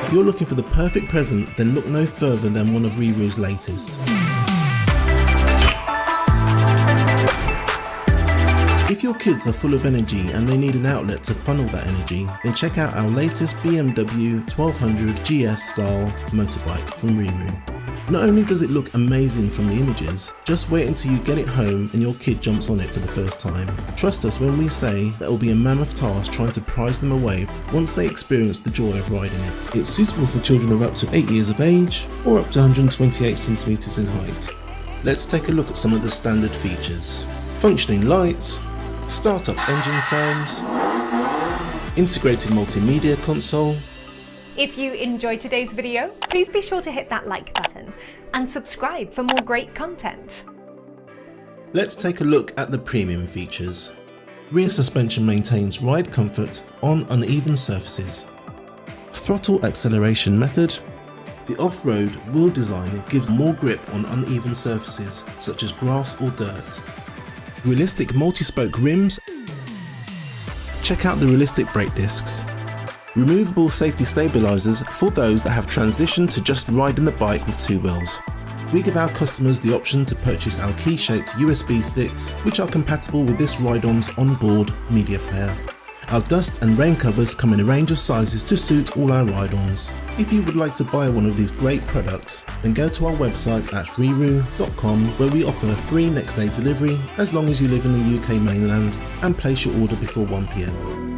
If you're looking for the perfect present, then look no further than one of RiiRoo's latest. If your kids are full of energy and they need an outlet to funnel that energy, then check out our latest BMW 1200GS style motorbike from RiiRoo. Not only does it look amazing from the images, just wait until you get it home and your kid jumps on it for the first time. Trust us when we say that it will be a mammoth task trying to prize them away once they experience the joy of riding it. It's suitable for children of up to 8 years of age or up to 128 centimeters in height. Let's take a look at some of the standard features. Functioning lights, startup engine sounds, integrated multimedia console. If you enjoyed today's video, please be sure to hit that like button and subscribe for more great content. Let's take a look at the premium features. Rear suspension maintains ride comfort on uneven surfaces. Throttle acceleration method. The off-road wheel design gives more grip on uneven surfaces such as grass or dirt. Realistic multi-spoke rims. Check out the realistic brake discs. Removable safety stabilizers for those that have transitioned to just riding the bike with two wheels. We give our customers the option to purchase our key-shaped USB sticks, which are compatible with this ride-on's onboard media player. Our dust and rain covers come in a range of sizes to suit all our ride-ons. If you would like to buy one of these great products, then go to our website at RiiRoo.com, where we offer free next day delivery as long as you live in the UK mainland and place your order before 1 PM.